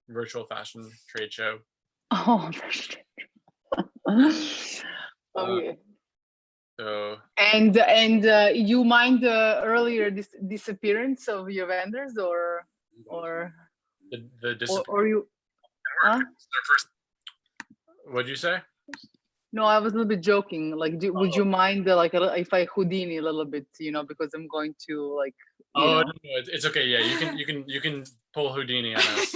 virtual fashion trade show. Oh, okay. So And you mind the earlier disappearance of your vendors, or you? Huh? What'd you say? No, I was a little bit joking. Like, would you mind if I Houdini a little bit, because I'm going to like. No, it's okay. Yeah, you can pull Houdini on us.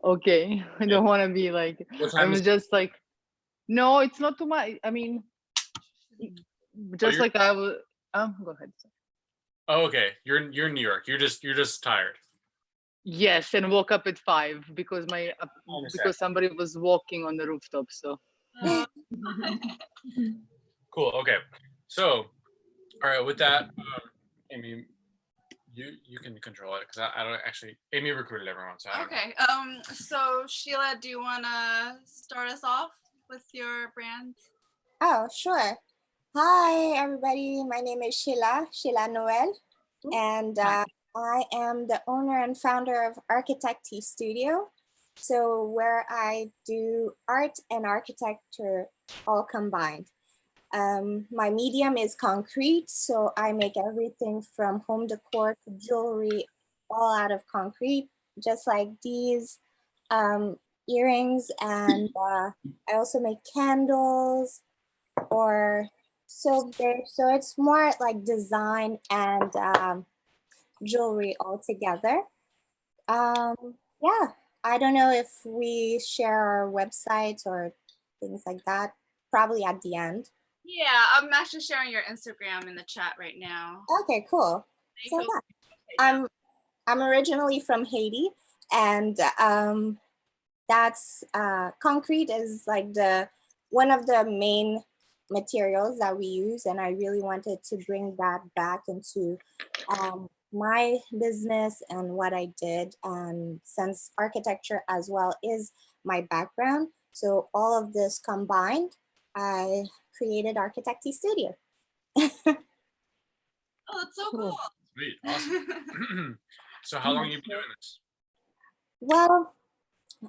Okay, I don't want to be like. I was just like, no, it's not too much. I mean, just like I was. Go ahead. Oh, okay. You're in New York. You're just tired. Yes, and woke up at 5 because because somebody was walking on the rooftop. So. Cool. Okay. So, all right. With that, Amy, you can control it because I don't actually. Amy recruited everyone. So okay. So Sheila, do you want to start us off with your brand? Oh, sure. Hi, everybody. My name is Sheila Noel, and I am the owner and founder of Architecty Studio. So where I do art and architecture all combined. My medium is concrete, so I make everything from home decor to jewelry, all out of concrete, just like these earrings. And I also make candles, so it's more like design and jewelry all together. Yeah, I don't know if we share our websites or things like that, probably at the end. Yeah, I'm actually sharing your Instagram in the chat right now. Okay, cool. So yeah, I'm originally from Haiti, and that's concrete is like one of the main materials that we use, and I really wanted to bring that back into my business and what I did, and since architecture as well is my background, so all of this combined, I created Architecty Studio. Oh, that's so cool. Sweet, awesome. So how long have you been doing this? Well,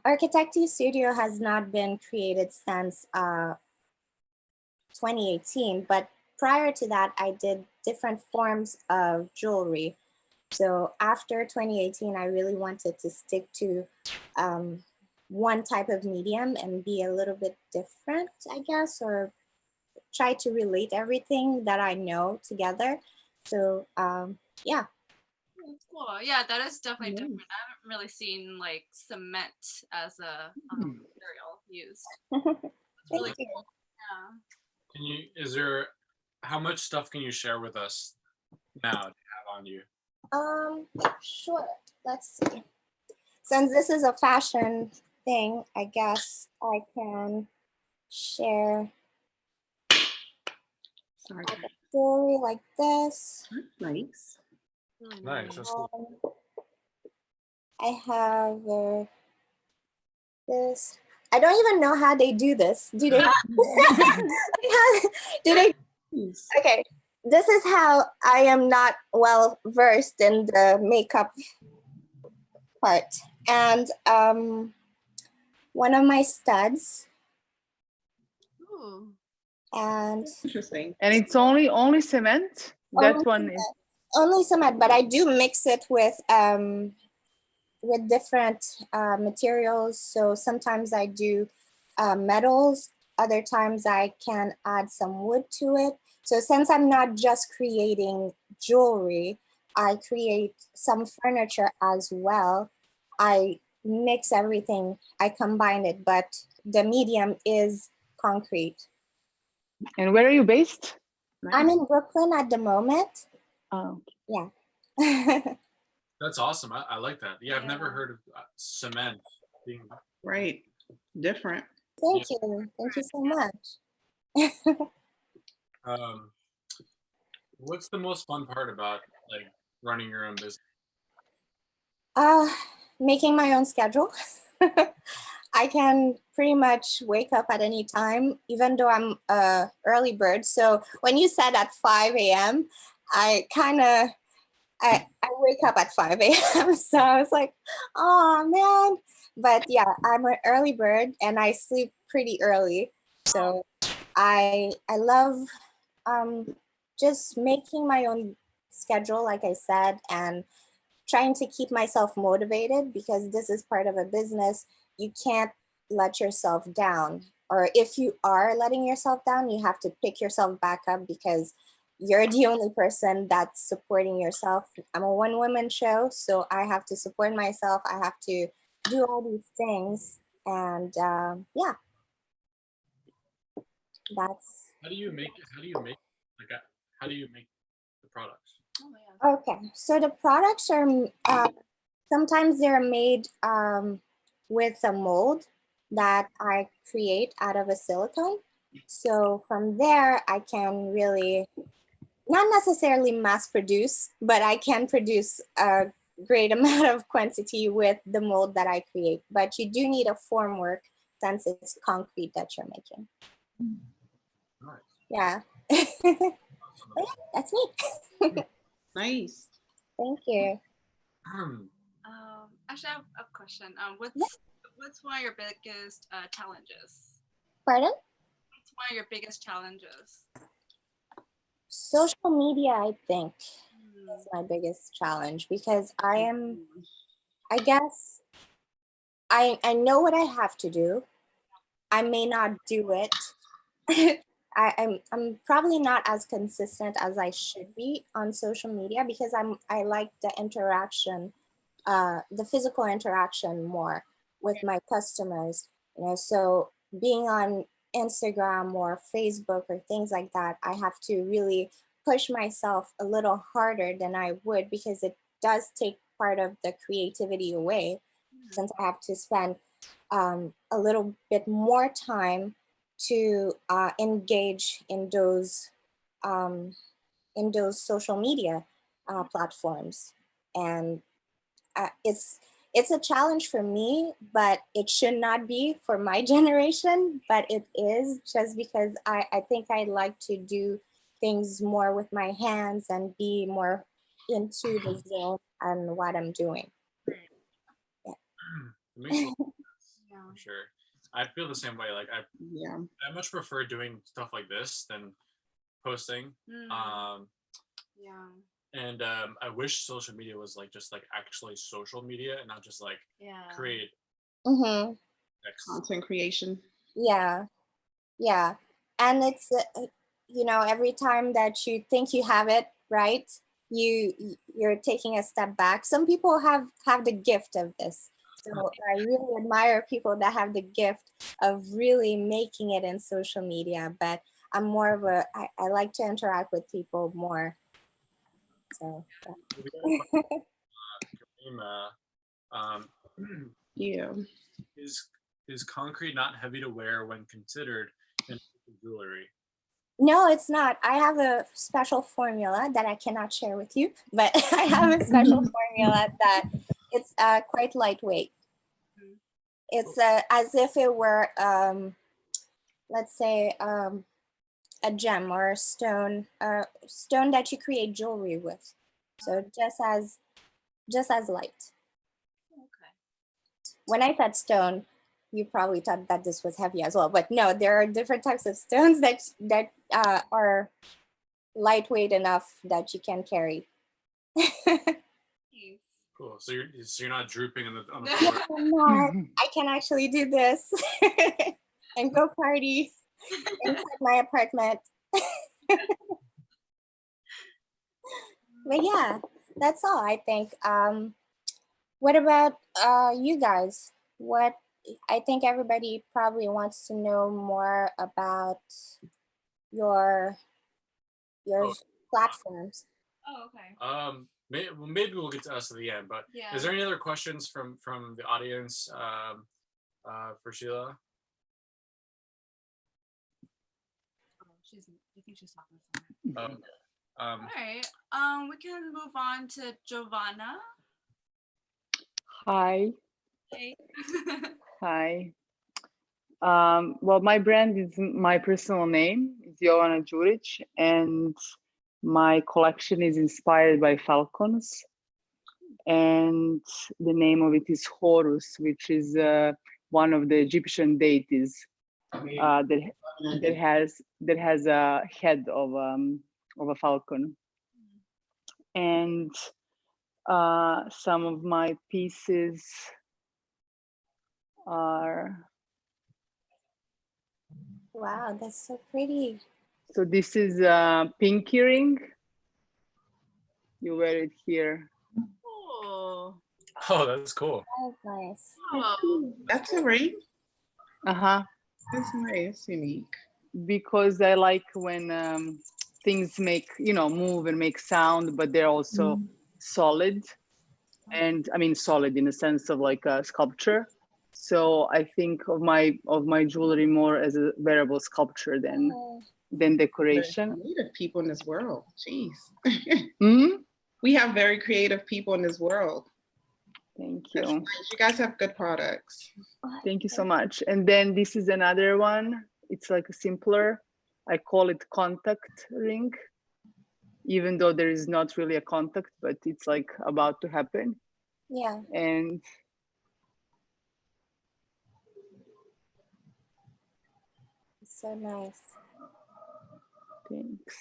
Architecty Studio has not been created since 2018, but prior to that, I did different forms of jewelry. So after 2018, I really wanted to stick to one type of medium and be a little bit different, I guess, or try to relate everything that I know together. So yeah. That's cool. Yeah, that is definitely different. I haven't really seen like cement as a material used. It's really cool. Yeah. How much stuff can you share with us now to have on you? Sure. Let's see. Since this is a fashion thing, I guess I can share jewelry like this. Nice. Nice. That's cool. I have this. I don't even know how they do this. Do they? Do they? Okay. This is how I am not well versed in the makeup part. And one of my studs. Ooh. And interesting. And it's only cement? That one is only cement, but I do mix it with different materials. So sometimes I do metals, other times I can add some wood to it. So since I'm not just creating jewelry, I create some furniture as well. I mix everything, I combine it, but the medium is concrete. And where are you based? I'm in Brooklyn at the moment. Oh. Yeah. That's awesome. I like that. Yeah, I've never heard of cement being right. Different. Thank you. Thank you so much. What's the most fun part about like running your own business? Making my own schedule. I can pretty much wake up at any time, even though I'm a early bird. So when you said at 5 a.m., I wake up at 5 a.m. So I was like, oh man, But yeah, I'm an early bird and I sleep pretty early. So I love just making my own schedule, like I said, and trying to keep myself motivated because this is part of a business. You can't let yourself down. Or if you are letting yourself down, you have to pick yourself back up because you're the only person that's supporting yourself. I'm a one-woman show, so I have to support myself. I have to do all these things. And yeah, that's How do you make like how do you make the products? Oh, yeah. okay. So the products are sometimes they're made with a mold that I create out of a silicone. So from there, I can really not necessarily mass produce, but I can produce a great amount of quantity with the mold that I create. But you do need a formwork since it's concrete that you're making. Nice. Yeah. That's me. Nice. Thank you. Actually, I have a question. What's one of your biggest challenges? Pardon? What's one of your biggest challenges? Social media, I think, is my biggest challenge because I guess, I know what I have to do. I may not do it. I'm probably not as consistent as I should be on social media because I like the interaction, the physical interaction more with my customers. You know, so being on Instagram or Facebook or things like that, I have to really push myself a little harder than I would because it does take part of the creativity away since I have to spend a little bit more time to engage in those social media platforms, and it's a challenge for me, but it should not be for my generation, but it is just because I think I like to do things more with my hands and be more into the zone and what I'm doing. It makes a lot of sense, for sure. I feel the same way. Like Yeah. I much prefer doing stuff like this than posting. Yeah. And I wish social media was like just like actually social media and not just like create Mm-hmm. Content creation. Yeah, yeah. And it's, you know, every time that you think you have it right, you're taking a step back. Some people have the gift of this. So I really admire people that have the gift of really making it in social media, but I'm more of I like to interact with people more. So yeah. Yeah. Is concrete not heavy to wear when considered in jewelry? No, it's not. I have a special formula that I cannot share with you, but I have a special formula that it's quite lightweight. It's as if it were, let's say, a gem or a stone that you create jewelry with. So just as light. Okay. When I said stone, you probably thought that this was heavy as well, but no, there are different types of stones that are lightweight enough that you can carry. Cool. So you're not drooping on the floor. I'm not. I can actually do this and go party inside my apartment. But yeah, that's all I think. What about you guys? What I think everybody probably wants to know more about your platforms. Oh, okay. Maybe we'll get to us at the end. But is there any other questions from the audience for Sheila? I think she's talking to someone. Okay. All right. We can move on to Giovanna. Hi. Hey. Hi. Well, my brand is my personal name, is Joanna Juric, and my collection is inspired by falcons. and the name of it is Horus, which is one of the Egyptian deities that has a head of a falcon. And some of my pieces are. Wow, that's so pretty. So this is a pinky ring. You wear it here. Oh, Oh, that's cool. That's nice. oh. That's a ring. Uh-huh. That's nice, unique. Because I like when things make, move and make sound, but they're also solid. And I mean solid in the sense of like a sculpture. So I think of my jewelry more as a wearable sculpture than decoration. Creative people in this world. Jeez. Mm-hmm. We have very creative people in this world. Thank That's you. nice. You guys have good products. Thank you so much. And then this is another one. It's like a simpler. I call it contact ring, even though there is not really a contact, but it's like about to happen. Yeah. And So nice. thanks.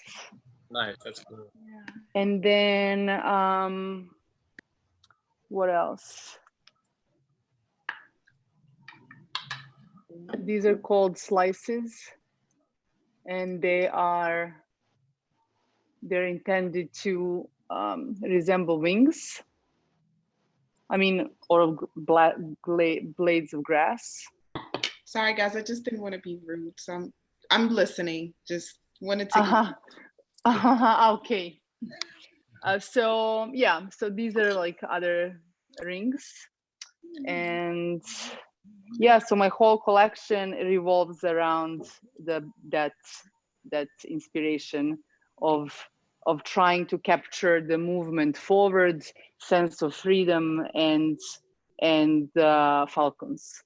Nice. That's cool. Yeah. And then what else? These are called slices, and they're intended to resemble wings. I mean, or blades of grass. Sorry, guys. I just didn't want to be rude. So I'm listening. Just wanted to. Okay. So yeah, so these are like other rings, and yeah, so my whole collection revolves around that inspiration of trying to capture the movement forward, sense of freedom, and falcons.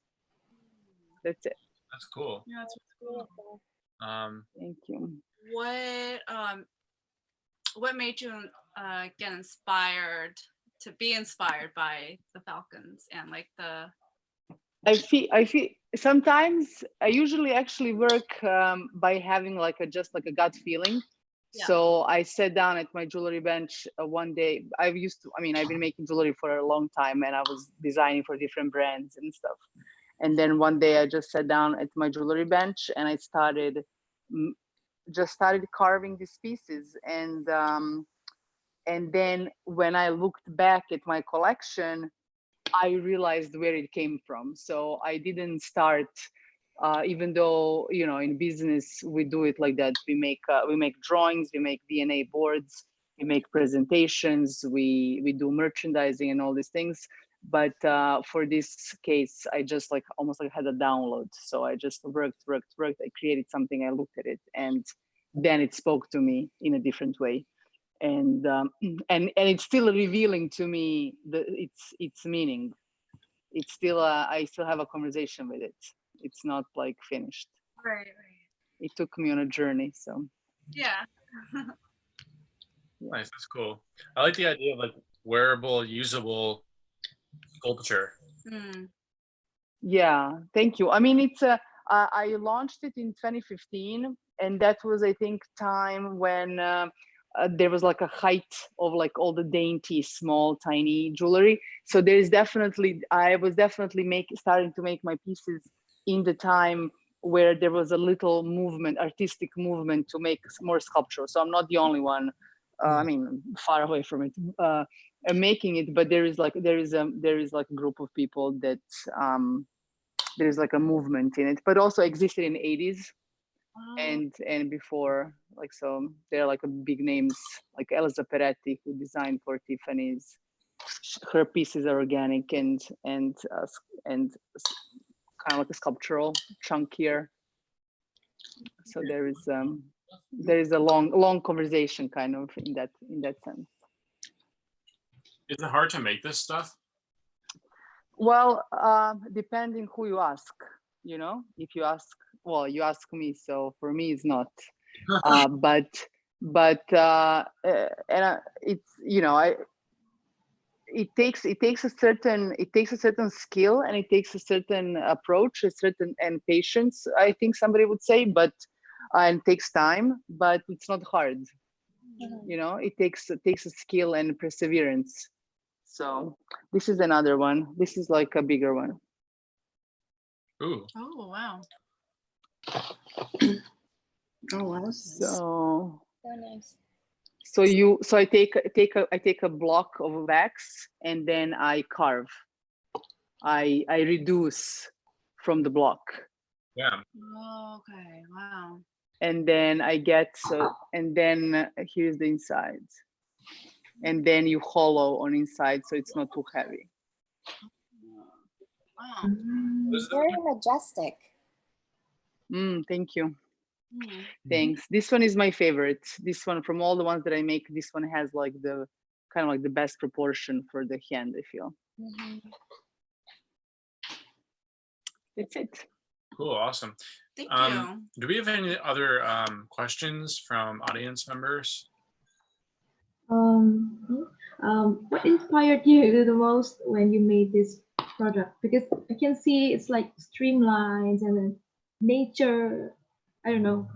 That's it. That's cool. Yeah, that's really cool. Thank you. What made you get inspired to be inspired by the falcons and like the? I feel sometimes I usually actually work by having like just a gut feeling. Yeah. So I sat down at my jewelry bench one day. I've been making jewelry for a long time, and I was designing for different brands and stuff. And then one day I just sat down at my jewelry bench and I started carving these pieces. And then when I looked back at my collection, I realized where it came from. So I didn't start, even though, in business, we do it like that. We make drawings, we make DNA boards, we make presentations, we do merchandising and all these things. But for this case, I just almost had a download. So I just worked. I created something, I looked at it, and then it spoke to me in a different way. And it's still revealing to me its meaning. It's still I still have a conversation with it. It's not like finished. Right. It took me on a journey. So yeah. Nice. That's cool. I like the idea of like wearable, usable sculpture. Yeah, thank you. I mean, it's I launched it in 2015, and that was, I think, time when there was like a height of like all the dainty, small, tiny jewelry. So I was definitely starting to make my pieces in the time where there was a little artistic movement to make more sculpture. So I'm not the only one. I mean, far away from it, making it. But there is a group of people that there's like a movement in it, but also existed in the 80s. And before, so they're like big names like Elsa Peretti, who designed for Tiffany's. Her pieces are organic and kind of like a sculptural, chunkier. So there is a long conversation kind of in that sense. Is it hard to make this stuff? Well, depending who you ask, if you ask, well, you ask me, so for me it's not. But it's it takes a certain skill, and it takes a certain approach, a certain and patience, I think somebody would say, but and it takes time, but it's not hard. You know, it takes a skill and perseverance. So this is another one. This is like a bigger one. Ooh. Oh wow. Oh wow. So So nice. so I take a block of wax, and then I carve. I reduce from the block, Yeah. Oh, okay. Wow. and then and then here's the inside, and then you hollow on inside so it's not too heavy. Wow. Very majestic. Thank you. Mm. Thanks. This one is my favorite. This one, from all the ones that I make, this one has like the kind of like the best proportion for the hand, I feel. Mhm. That's it. Cool. Awesome. Thank you. Do we have any other questions from audience members? What inspired you the most when you made this product? Because I can see it's like streamlines and then nature. I don't know.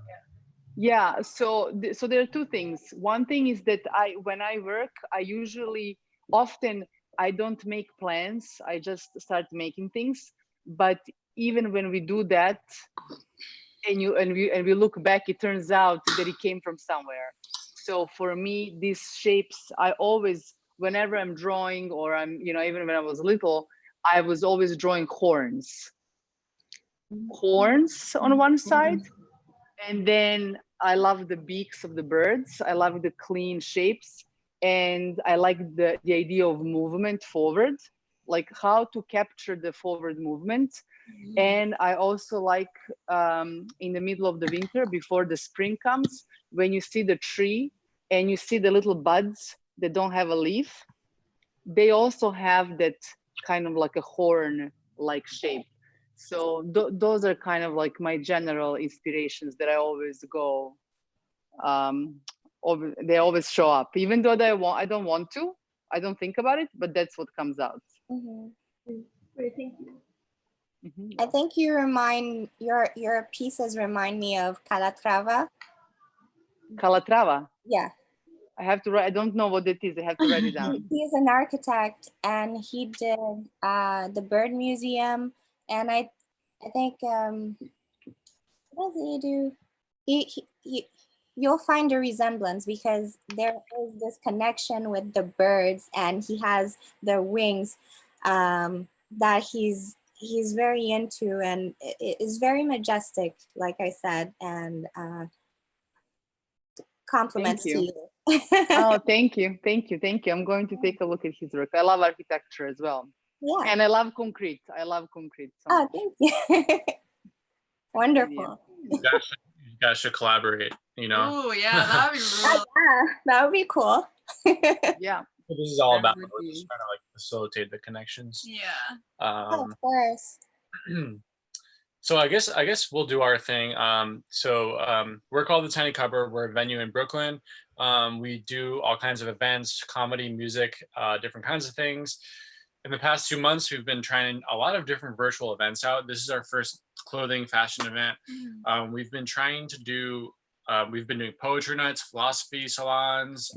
Yeah, so there are two things. One thing is that when I work, I usually often I don't make plans. I just start making things. But even when we do that, and we look back, it turns out that it came from somewhere. So for me, these shapes, I always, whenever I'm drawing, or I'm, you know, even when I was little, I was always drawing horns on one side. And then I love the beaks of the birds. I love the clean shapes. And I like the idea of movement forward, like how to capture the forward movement. And I also like in the middle of the winter, before the spring comes, when you see the tree and you see the little buds that don't have a leaf, they also have that kind of like a horn-like shape. So those are kind of like my general inspirations that I always go, they always show up, even though I don't want to, I don't think about it, but that's what comes out. Mhm. Great, thank you. I think your pieces remind me of Calatrava. Calatrava. Yeah. I have to write, I don't know what it is. I have to write it down. He's an architect, and he did the Bird Museum, and I think what does he do? You'll find a resemblance, because there is this connection with the birds, and he has the wings that he's very into, and it is very majestic, like I said, and compliments to you. Oh, thank you. I'm going to take a look at his work. I love architecture as well. Yeah. And I love concrete. So Oh, thank you. Wonderful. You guys should collaborate, you know? Oh yeah, that would be really Yeah, that would be cool. Yeah. This is all That about, would we're be- just trying to like facilitate the connections. yeah. Of course. So I guess we'll do our thing. We're called the Tiny Cupboard. We're a venue in Brooklyn. We do all kinds of events, comedy, music, different kinds of things. In the past 2 months, we've been trying a lot of different virtual events out. This is our first clothing fashion event. We've been trying to do, we've been doing poetry nights, philosophy salons,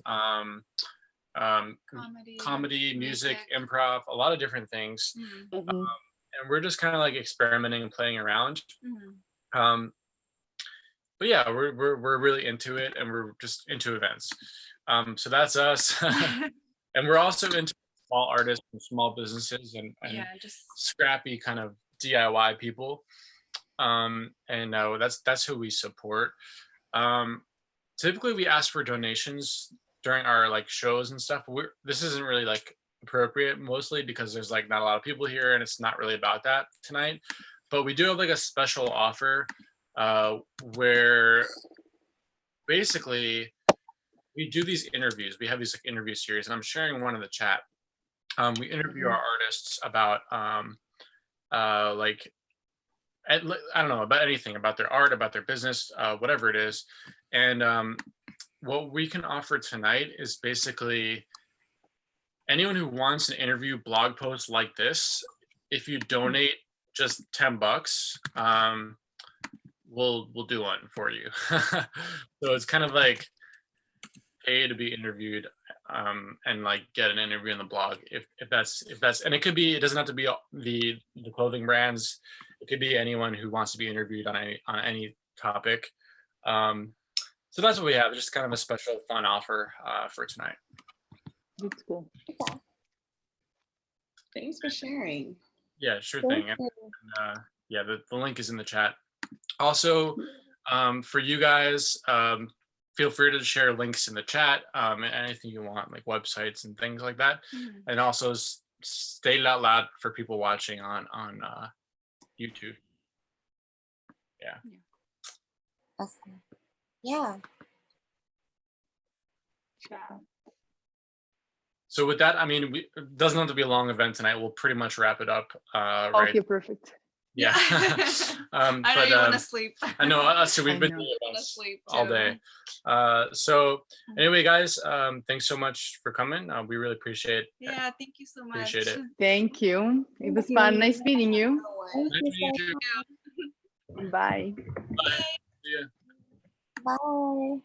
comedy, music, improv, a lot of different things. And we're just kind of like experimenting and playing around. But yeah, we're really into it, and we're just into events. So that's us. And we're also into small artists and small businesses and just scrappy kind of DIY people. And that's who we support. Typically we ask for donations during our like shows and stuff. This isn't really like appropriate, mostly because there's like not a lot of people here, and it's not really about that tonight. But we do have like a special offer where basically we do these interviews. We have these like interview series, and I'm sharing one in the chat. We interview our artists about like I don't know, about anything, about their art, about their business, whatever it is. And what we can offer tonight is basically anyone who wants an interview blog post like this, if you donate just $10, we'll do one for you. So it's kind of like pay to be interviewed, and like get an interview in the blog if that's, and it doesn't have to be the clothing brands. It could be anyone who wants to be interviewed on any topic. So that's what we have, just kind of a special fun offer for tonight. That's cool. Okay. Thanks for sharing. Yeah, sure Thank thing. And, yeah, the link is in the chat. Also, for you guys, feel free to share links in the chat, and anything you want, like websites and things like that. And also state it out loud for people watching on YouTube. Yeah. Awesome. Yeah. So with that, I mean, it doesn't have to be a long event tonight. We'll pretty much wrap it up. Right. Okay, perfect. Yeah. I know you want to sleep. I know. So we've been doing events all day. So anyway, guys, thanks so much for coming. We really appreciate it. Yeah, thank you so much. Appreciate it. Thank you. It was fun. Nice meeting you. Thank Nice you to meet so you. Bye. Bye. See ya. much. Bye.